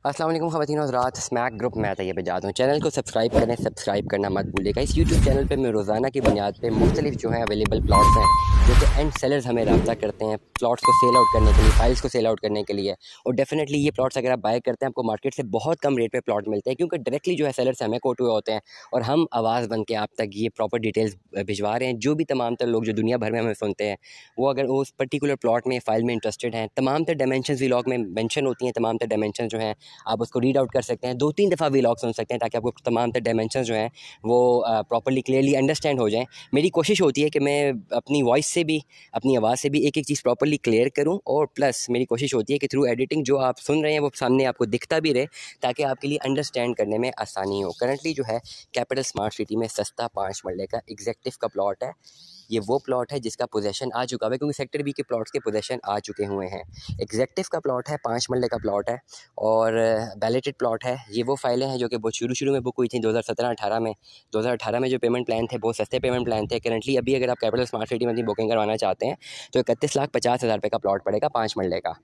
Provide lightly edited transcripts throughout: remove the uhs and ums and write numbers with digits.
अस्सलाम वालेकुम ख़वातीन और हज़रात, स्मैक ग्रुप मैं तैयब बजात हूँ। चैनल को सब्सक्राइब करें, सब्सक्राइब करना मत भूलिएगा। इस यूट्यूब चैनल पे मैं रोज़ाना की बुनियाद पे मुख्तलिफ जो है अवेलेबल प्लॉट्स हैं जो कि एंड सेलर्स हमें रब्ता करते हैं प्लॉट्स को सेल आउट करने के लिए, फाइल्स को सेल आउट करने के लिए। और डेफिनेटली ये प्लॉट्स अगर आप बाय करते हैं आपको मार्केट से बहुत कम रेट पर प्लॉट मिलते हैं, क्योंकि डायरेक्टली जो है सेलर्स हमें कोट हुए होते हैं और हम आवाज़ बन के आप तक ये प्रॉपर डिटेल्स भिजवा रहे हैं। जो भी तमाम तर लोग जो दुनिया भर में हमें सुनते हैं वो अगर उस पर्टिकुलर प्लॉट में, फ़ाइल में इंटरेस्टेड हैं, तमाम तर डायमेंशन व्लॉग में मेंशन होती हैं, तमाम तर डायमेंशन जो हैं आप उसको रीड आउट कर सकते हैं। 2-3 दफ़ा व्लॉग सुन सकते हैं ताकि आपको तमाम तर डायमेंशंस जो हैं वो प्रॉपर्ली क्लियरली अंडरस्टैंड हो जाएँ। मेरी कोशिश होती है कि मैं अपनी वॉइस से भी, अपनी आवाज़ से भी एक-एक चीज़ प्रॉपर्ली क्लियर करूँ, और प्लस मेरी कोशिश होती है कि थ्रू एडिटिंग जो आप सुन रहे हैं वो सामने आपको दिखता भी रहे ताकि आपके लिए अंडरस्टैंड करने में आसानी हो। करंटली जो है कैपिटल स्मार्ट सिटी में सस्ता 5 मरले का एग्जेक्टिव का प्लॉट है। ये वो प्लॉट है जिसका पोजेसन आ चुका है, क्योंकि सेक्टर बी के प्लॉट्स के पोजेसन आ चुके हुए हैं। एग्जेक्टिव का प्लॉट है, 5 मरले का प्लॉट है और बैलेटेड प्लॉट है। ये वो फाइलें हैं जो कि बहुत शुरू में बुक हुई थी 2017-18 में। 2018 में जो पेमेंट प्लान थे बहुत सस्ते पेमेंट प्लान थे। करंटली अभी अगर आप कैपिटल स्मार्ट सिटी में अपनी बुकिंग करवाना चाहते हैं तो 31,50,000 रुपये का प्लॉट पड़ेगा 5 मरले का।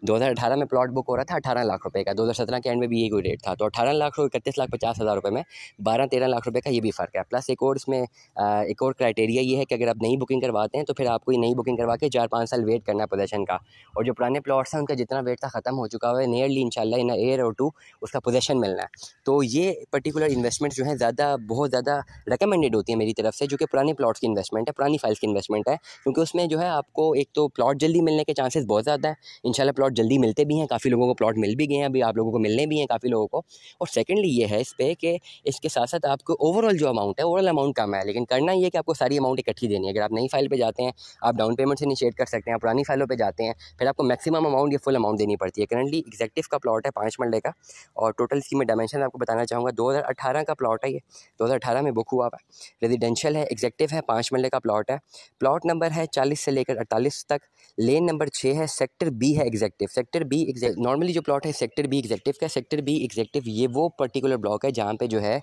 2018 में प्लॉट बुक हो रहा था 18 लाख रुपये का, 2017 के एंड में भी यही कोई रेट था। तो 18 लाख और 31,50,000 रुपये में 12-13 लाख रुपये का ये भी फ़र्क है। प्लस एक और इसमें एक और क्राइटेरिया ये है कि अगर आप नई बुकिंग करवाते हैं तो फिर आपको ये नई बुकिंग करवा के 4-5 साल वेट करना है पोजेसन का। और जो पुराने प्लॉट्स हैं उनका जितना वेट था ख़त्म हो चुका है, नियरली इंशाल्लाह इन ईयर और 2 उसका पोजेसन मिलना है। तो ये पर्टिकुलर इन्वेस्टमेंट जो है बहुत ज़्यादा रिकमेंडेड होती है मेरी तरफ से, जो कि पुराने प्लॉट्स की इन्वेस्टमेंट है, पुरानी फाइल्स की इन्वेस्टमेंट है। क्योंकि उसमें जो है आपको एक तो प्लॉट जल्दी मिलने के चांसेस बहुत ज़्यादा है। इंशाल्लाह प्लॉट जल्दी मिलते भी हैं, काफ़ी लोगों को प्लॉट मिल भी गए हैं, अभी आप लोगों को मिलने भी हैं काफ़ी लोगों को। और सेकेंडली ये है इस पे कि इसके साथ साथ आपको ओवरऑल जो अमाउंट है, ओवरऑल अमाउंट कम है, लेकिन करना ये है कि आपको सारी अमाउंट इकट्ठी देनी है। अगर आप नई फाइल पे जाते हैं आप डाउन पेमेंट से इनिशिएट कर सकते हैं, पुरानी फाइलों पे जाते हैं फिर आपको मैक्सिमम अमाउंट या फुल अमाउंट देनी पड़ती है। करंटली एग्जेक्टिव का प्लॉट है 5 मरले का और टोटल इसकी मैं डायमेंशन आपको बताना चाहूँगा। 2018 का प्लॉट है ये, 2018 में बुक हुआ हुआ है, रेजिडेंशियल है, एग्जेक्टिव है, 5 मरले का प्लॉट है। प्लॉट नंबर है 40 से लेकर 48 तक, लेन नंबर 6 है, सेक्टर बी है एग्जेक्टिव। सेक्टर बी नॉर्मली जो प्लॉट है सेक्टर बी एग्जेक्टिव का, सेक्टर बी एग्जेक्टिव ये वो पर्टिकुलर ब्लॉक है जहाँ पे जो है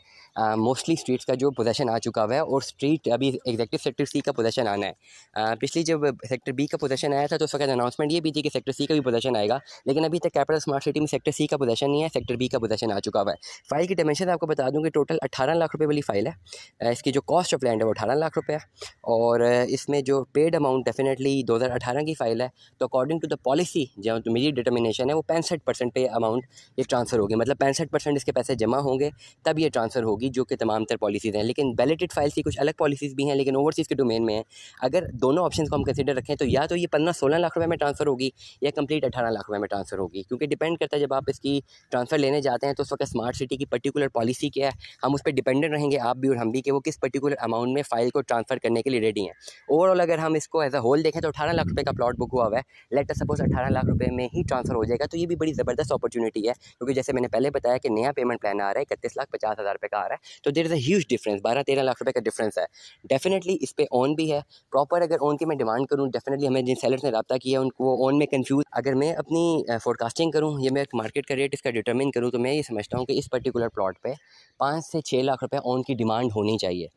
मोस्टली स्ट्रीट्स का जो पोजेसन आ चुका हुआ है और स्ट्रीट अभी एग्जेक्टिव सेक्टर सी का पोजेसन आना है। पिछली जब सेक्टर बी का पोजेसन आया था तो उस वक्त अनाउंसमेंट ये भी थी कि सेक्टर सी का भी पोजेसन आएगा, लेकिन अभी तक कैपिटल स्मार्ट सिटी में सेक्टर सी का पोजेसन नहीं है, सेक्टर बी का पोजेसन आ चुका हुआ है। फाइल की डायमेंशन आपको बता दूँ कि टोटल 18 लाख रुपये वाली फाइल है। इसकी जो कॉस्ट ऑफ लैंड है वो 18 लाख रुपये है और इसमें जो पेड अमाउंट डेफिनेटली 2018 की फ़ाइल है, तो अकॉर्डिंग टू द पॉलिसी जो तो मेरी डिटर्मिनेशन है वो 65% पे अमाउंट ये ट्रांसफ़र होगी। मतलब 65% इसके पैसे जमा होंगे तब ये ट्रांसफ़र होगी, जो कि तमाम तर पॉलिसीज़ हैं। लेकिन बैलेटेड फाइल्स की कुछ अलग पॉलिसीज़ भी हैं, लेकिन ओवरसीज़ के डोमेन में है। अगर दोनों ऑप्शन को हम कंसिडर रखें तो या तो ये 15-16 लाख रुपये में ट्रांसफ़र होगी या कंप्लीट 18 लाख रुपये में ट्रांसफ़र होगी, क्योंकि डिपेंड करता है जब आप इसकी ट्रांसफ़र लेने जाते हैं तो उस वक्त स्मार्ट सिटी की पर्टिकुलर पॉलिसी क्या है, हम उस पर डिपेंडेंट रहेंगे आप भी और हम भी कि वो किस पर्टिकुलर अमाउंट में फ़ाइल को ट्रांसफ़र करने के लिए रेडी हैं। ओवरऑल अगर हम इसको एज अ होल देखें तो 18 लाख रुपये का प्लॉट बुक हुआ है, लेट अस सपोज 18 लाख रुपये में ही ट्रांसफ़र हो जाएगा, तो ये भी बड़ी ज़बरदस्त अपॉर्चुनिटी है। क्योंकि जैसे मैंने पहले बताया कि नया पेमेंट प्लान आ रहा है 31,50,000 रुपये का आ रहा है, तो there is a huge difference, 12-13 lakh रुपये का डिफरेंस है। डेफिनेटली इस पे ओन भी है प्रॉपर। अगर ओन की मैं डिमांड करूँ डेफिनेटली हमें जिन सेलर्स ने रब्ता किया उनको ओन में कंफ्यूज, अगर मैं अपनी फोरकास्टिंग करूँ या मैं मार्केट का रेट इसका डिटरमिन करूँ तो मैं ये समझता हूँ कि इस पर्टिकुलर प्लॉट पे 5 से 6 लाख रुपये ओन की डिमांड होनी चाहिए।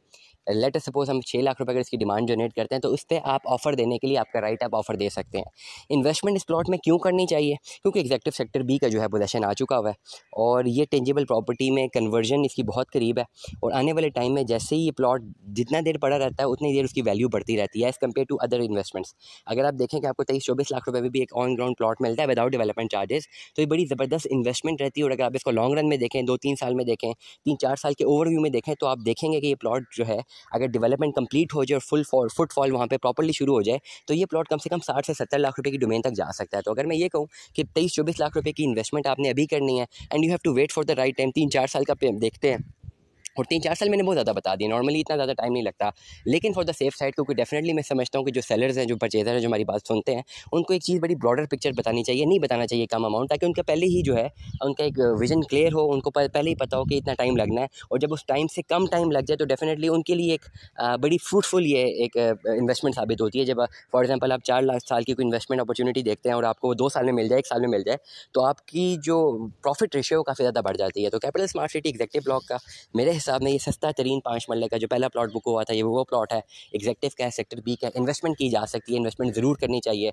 लेट अस सपोज हम 6 लाख रुपए अगर इसकी डिमांड जनरेट करते हैं तो इस पे आप ऑफ़र देने के लिए आपका राइट, आप ऑफ़र दे सकते हैं। इन्वेस्टमेंट इस प्लॉट में क्यों करनी चाहिए? क्योंकि एग्जेक्टिव सेक्टर बी का जो है पोजेसन आ चुका हुआ है और ये टेंजिबल प्रॉपर्टी में कन्वर्जन इसकी बहुत करीब है और आने वाले टाइम में जैसे ही ये प्लॉट जितना देर पड़ा रहता है उतनी देर उसकी वैल्यू बढ़ती रहती है as compare to other investments. अगर आप देखें कि आपको 23-24 लाख रुपये में भी एक ऑन ग्राउंड प्लॉट मिलता है विदाउट डेवलपमेंट चार्जेस, तो ये बड़ी ज़बरदस्त इन्वेस्टमेंट रहती है। और अगर आप इसको लॉन्ग रन में देखें, 2-3 साल में देखें, 3-4 साल के ओवरव्यू में देखें, तो आप देखेंगे कि ये प्लॉट जो है अगर डेवलपमेंट कंप्लीट हो जाए और फुटफॉल वहाँ पे प्रॉपर्ली शुरू हो जाए तो ये प्लॉट कम से कम 60 से 70 लाख रुपए की डोमेन तक जा सकता है। तो अगर मैं ये कहूँ कि 23-24 लाख रुपए की इन्वेस्टमेंट आपने अभी करनी है and you have to wait for the right time, 3-4 साल का देखते हैं, और 3-4 साल मैंने बहुत ज़्यादा बता दिया, नॉर्मली इतना ज़्यादा टाइम नहीं लगता, लेकिन फॉर द सेफ साइड, क्योंकि डेफिनेटली मैं समझता हूँ कि जो सेलर्स हैं, जो परचेजर हैं, जो हमारी बात सुनते हैं, उनको एक चीज़ बड़ी ब्रॉडर पिक्चर बतानी चाहिए, नहीं बताना चाहिए कम अमाउंट, ताकि उनका पहले ही जो है उनका एक विजन क्लियर हो, उनको पहले ही पता हो कि इतना टाइम लगना है। और जब उस टाइम से कम टाइम लग जाए तो डेफिनेटली उनके लिए एक बड़ी फ्रूटफुल ये एक इन्वेस्टमेंट साबित होती है। जब फॉर एग्जाम्पल आप 4 लाख साल की कोई इन्वेस्टमेंट अपॉर्चुनिटी देखते हैं और आपको 2 साल में मिल जाए, 1 साल में मिल जाए, तो आपकी जो प्रॉफिट रेशियो काफ़ी ज़्यादा बढ़ जाती है। तो capital smart city executive block का मेरे साहब ने ये सस्ता तरीन 5 मरले का जो पहला प्लॉट बुक हुआ था, ये वो प्लॉट है, एग्जेक्टिव का है, सेक्टर बी का है। इन्वेस्टमेंट की जा सकती है, इन्वेस्टमेंट ज़रूर करनी चाहिए।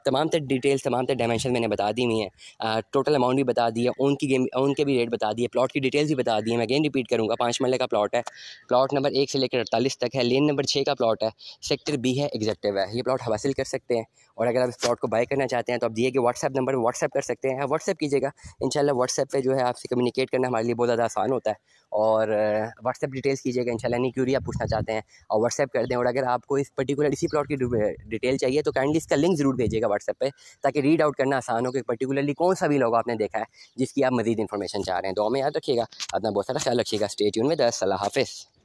तमाम तर डिटेल्स, तमाम तर डायमेंशन मैंने बता दी हुई हैं, टोटल अमाउंट भी बता दी है, उनके भी रेट बता दिए, प्लॉट की डिटेल्स भी बता दी है। मैं अगेन रिपीट करूँगा, 5 मरले का प्लॉट है, प्लॉट नंबर 1 से लेकर 48 तक है, लेन नंबर 6 का प्लॉट है, सेक्टर बी है, एग्जेक्टिव है। ये प्लॉट हासिल कर सकते हैं, और अगर आप इस प्लॉट को बाय करना चाहते हैं तो आप दिए कि व्हाट्सएप नंबर पर व्हाट्सएप कर सकते हैं। आप व्हाट्सएप कीजिएगा, इंशाल्लाह व्हाट्सएप पे जो है आपसे कम्युनिकेट करना हमारे लिए बहुत ज़्यादा आसान होता है। और व्हाट्सएप डिटेल्स कीजिएगा, इंशाल्लाह एनी क्यूरी आप पूछना चाहते हैं और व्हाट्सएप कर दें। और अगर आपको इस पर्टिकुलर इसी प्लॉट की डिटेल चाहिए तो काइंडली इसका लिंक ज़रूर भेजिएगा व्हाट्सएप पे, ताकि रीड आउट करना आसान हो कि पर्टिकुलरली कौन सा भी लोग आपने देखा है जिसकी आप मज़ीद इन्फॉर्मेशन चाह रहे हैं। दुआ में याद रखिएगा, अपना बहुत सारा ख्याल रखिएगा। Stay tune with us. अल्लाह हाफ़िज़।